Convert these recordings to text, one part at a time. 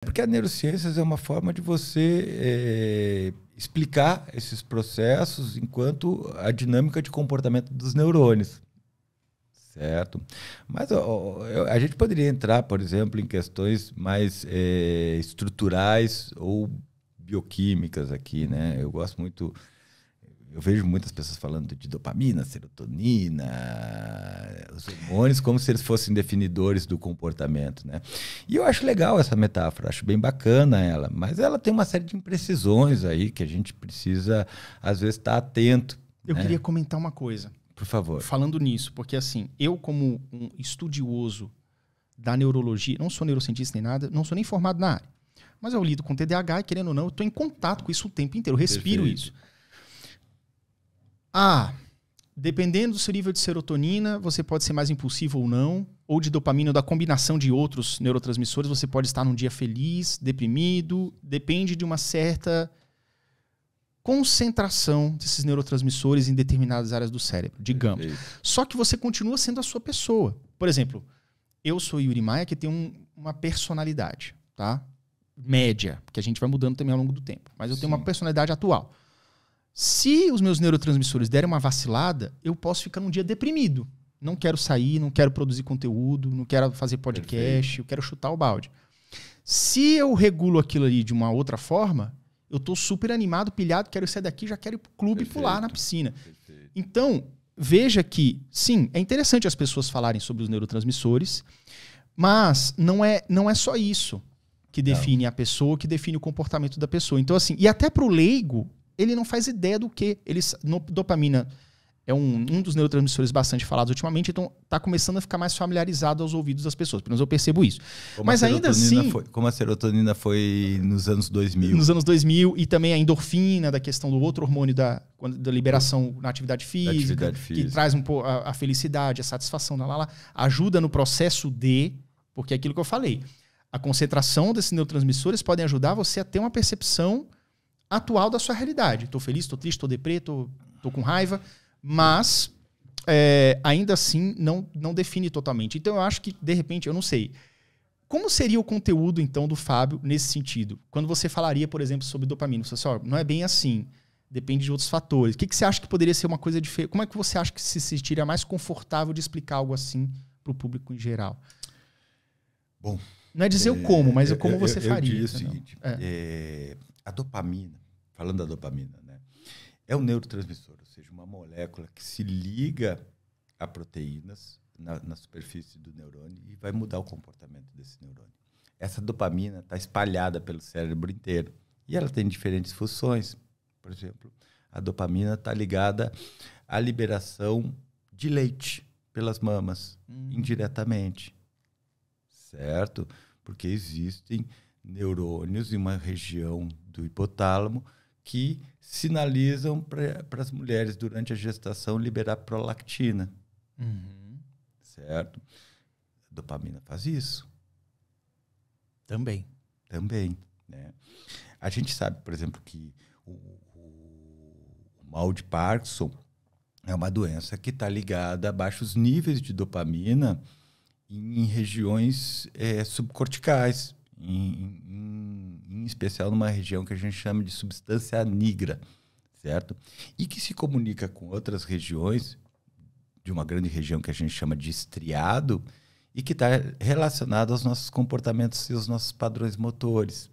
Porque a neurociências é uma forma de você explicar esses processos enquanto a dinâmica de comportamento dos neurônios. Certo? Mas a gente poderia entrar, por exemplo, em questões mais estruturais ou bioquímicas aqui, né? Eu gosto muito, eu vejo muitas pessoas falando de dopamina, serotonina, os hormônios como se eles fossem definidores do comportamento, né? E eu acho legal essa metáfora, acho bem bacana ela, mas ela tem uma série de imprecisões aí que a gente precisa, às vezes, estar atento. Eu queria comentar uma coisa. Por favor. Falando nisso, porque assim, eu como um estudioso da neurologia, não sou neurocientista nem nada, não sou nem formado na área, mas eu lido com TDAH e, querendo ou não, eu estou em contato com isso o tempo inteiro, eu respiro isso. Dependendo do seu nível de serotonina, você pode ser mais impulsivo ou não, ou de dopamina, ou da combinação de outros neurotransmissores, você pode estar num dia feliz, deprimido, depende de uma certa concentração desses neurotransmissores em determinadas áreas do cérebro, digamos. Só que você continua sendo a sua pessoa. Por exemplo, eu sou Yuri Maia, que tem uma personalidade, tá? Média, porque a gente vai mudando também ao longo do tempo. Mas eu tenho uma personalidade atual. Se os meus neurotransmissores derem uma vacilada, eu posso ficar num dia deprimido. Não quero sair, não quero produzir conteúdo, não quero fazer podcast, eu quero chutar o balde. Se eu regulo aquilo ali de uma outra forma, eu tô super animado, pilhado, quero sair daqui, já quero ir pro clube e pular na piscina. Então, veja que, sim, é interessante as pessoas falarem sobre os neurotransmissores, mas não é só isso que define a pessoa, que define o comportamento da pessoa. Então, assim, e até pro leigo, ele não faz ideia do que. Dopamina é um dos neurotransmissores bastante falados ultimamente, então está começando a ficar mais familiarizado aos ouvidos das pessoas. Pelo menos eu percebo isso. Mas ainda assim... Como a serotonina foi nos anos 2000. Nos anos 2000, e também a endorfina, da questão do outro hormônio da liberação na atividade física, que traz um pouco a felicidade, a satisfação, ajuda no processo porque é aquilo que eu falei. A concentração desses neurotransmissores podem ajudar você a ter uma percepção atual da sua realidade. Estou feliz, estou triste, estou deprê, estou com raiva... Mas, ainda assim, não define totalmente. Então, eu acho que, de repente, eu não sei. Como seria o conteúdo, então, do Fábio nesse sentido? Quando você falaria, por exemplo, sobre dopamina, você fala assim, não é bem assim, depende de outros fatores. O que você acha que poderia ser uma coisa diferente? Como é que você acha que se sentiria mais confortável de explicar algo assim para o público em geral? Bom, não é dizer o como, mas como você faria. Eu diria o seguinte, a dopamina, falando da dopamina, né, é um neurotransmissor, ou seja, uma molécula que se liga a proteínas na superfície do neurônio e vai mudar o comportamento desse neurônio. Essa dopamina está espalhada pelo cérebro inteiro e ela tem diferentes funções. Por exemplo, a dopamina está ligada à liberação de leite pelas mamas, indiretamente, certo? Porque existem neurônios em uma região do hipotálamo que sinalizam para as mulheres durante a gestação liberar prolactina. Certo? A dopamina faz isso. Também. Né? A gente sabe, por exemplo, que o mal de Parkinson é uma doença que está ligada a baixos níveis de dopamina em regiões subcorticais, em especial numa região que a gente chama de substância nigra, certo? E que se comunica com outras regiões, de uma grande região que a gente chama de estriado, e que está relacionado aos nossos comportamentos e aos nossos padrões motores,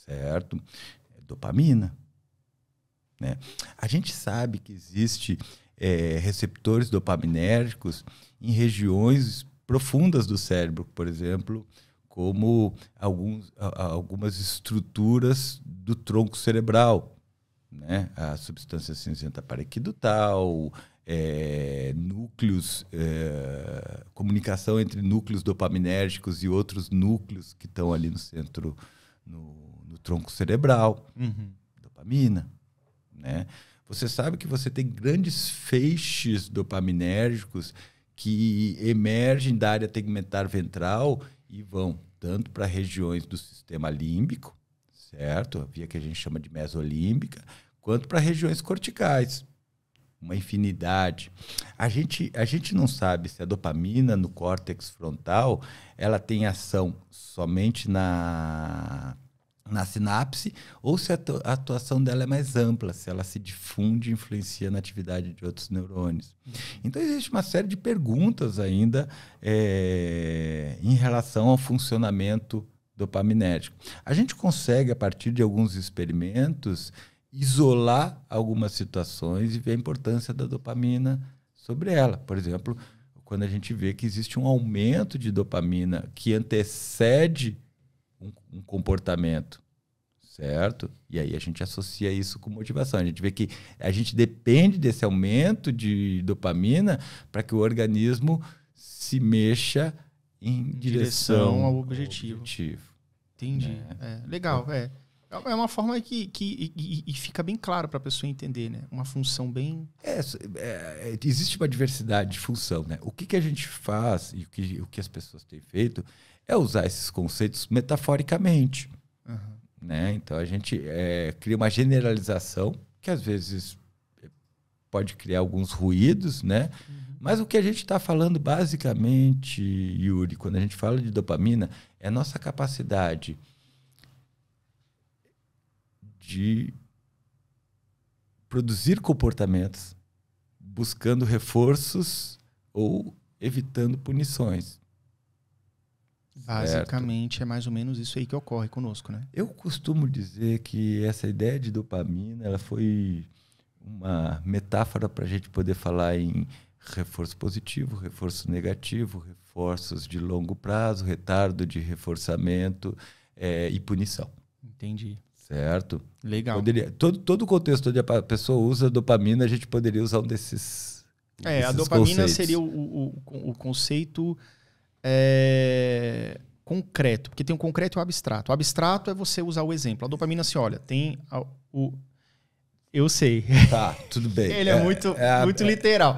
certo? Dopamina. Né? A gente sabe que existe receptores dopaminérgicos em regiões profundas do cérebro, por exemplo, como algumas estruturas do tronco cerebral, né? A substância cinzenta paraquidutal, núcleos, comunicação entre núcleos dopaminérgicos e outros núcleos que estão ali no centro, no tronco cerebral. Dopamina. Né? Você sabe que você tem grandes feixes dopaminérgicos que emergem da área tegmentar ventral e vão tanto para regiões do sistema límbico, certo? A via que a gente chama de mesolímbica, quanto para regiões corticais. uma infinidade. A gente não sabe se a dopamina no córtex frontal ela tem ação somente na sinapse ou se a atuação dela é mais ampla, se ela se difunde e influencia na atividade de outros neurônios. Então, existe uma série de perguntas ainda em relação ao funcionamento dopaminérgico. A gente consegue, a partir de alguns experimentos, isolar algumas situações e ver a importância da dopamina sobre ela. Por exemplo, quando a gente vê que existe um aumento de dopamina que antecede um comportamento, certo? E aí a gente associa isso com motivação. A gente vê que a gente depende desse aumento de dopamina para que o organismo se mexa em direção ao objetivo. Entendi. Né? Legal. É uma forma que fica bem claro para a pessoa entender, né? Uma função bem... Existe uma diversidade de função, né? O que a gente faz e o que as pessoas têm feito é usar esses conceitos metaforicamente. Né? Então, a gente cria uma generalização que, às vezes, pode criar alguns ruídos, né? Mas o que a gente está falando, basicamente, Yuri, quando a gente fala de dopamina, é a nossa capacidade de produzir comportamentos buscando reforços ou evitando punições. Basicamente, é mais ou menos isso aí que ocorre conosco, né? Eu costumo dizer que essa ideia de dopamina ela foi uma metáfora para a gente poder falar em reforço positivo, reforço negativo, reforços de longo prazo, retardo de reforçamento e punição. Entendi. Certo? Legal. Todo o contexto onde a pessoa usa dopamina, a gente poderia usar um desses a dopamina conceitos. Seria o conceito concreto, porque tem o concreto e o abstrato. O abstrato é você usar o exemplo. A dopamina, assim, olha, tem eu sei. Tá, tudo bem. Ele é muito literal.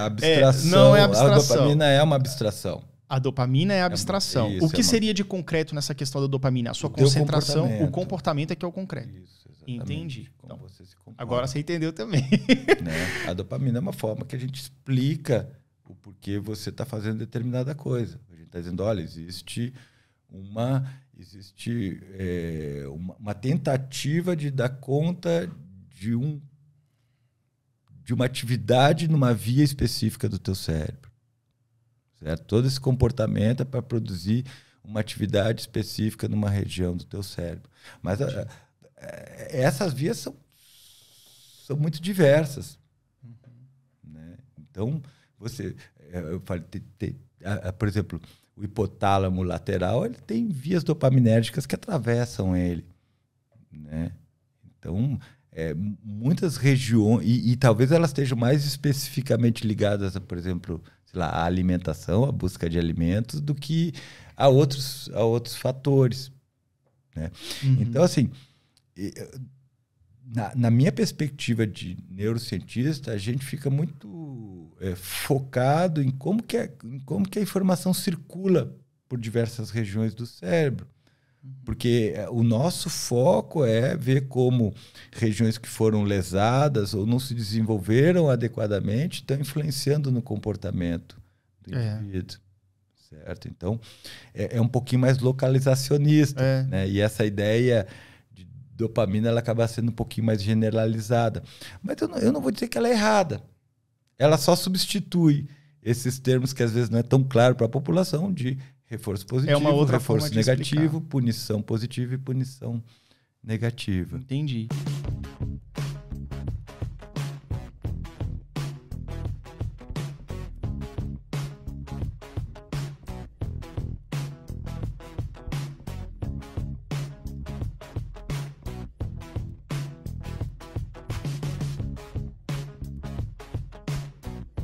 A abstração. Não é abstração. A dopamina é uma abstração. A dopamina é a abstração. O que seria de concreto nessa questão da dopamina? A sua concentração, o comportamento é que é o concreto. Isso, exatamente. Entendi. Então, agora você entendeu também. Né? A dopamina é uma forma que a gente explica o porquê você está fazendo determinada coisa. A gente está dizendo, olha, existe uma tentativa de dar conta de uma atividade numa via específica do teu cérebro. Certo? Todo esse comportamento é para produzir uma atividade específica numa região do teu cérebro. Mas essas vias são muito diversas. Né? Então, eu falei, por exemplo, o hipotálamo lateral ele tem vias dopaminérgicas que atravessam ele. Né? Então, muitas regiões, e talvez elas estejam mais especificamente ligadas, por exemplo, a alimentação, a busca de alimentos, do que a outros fatores. Né? Então, assim, na minha perspectiva de neurocientista, a gente fica muito focado em como que a informação circula por diversas regiões do cérebro. Porque o nosso foco é ver como regiões que foram lesadas ou não se desenvolveram adequadamente estão influenciando no comportamento do indivíduo. Certo? Então, é um pouquinho mais localizacionista. Né? E essa ideia de dopamina ela acaba sendo um pouquinho mais generalizada. Mas eu não vou dizer que ela é errada. Ela só substitui esses termos que às vezes não é tão claro para a população de reforço positivo, reforço negativo, punição positiva e punição negativa. Entendi.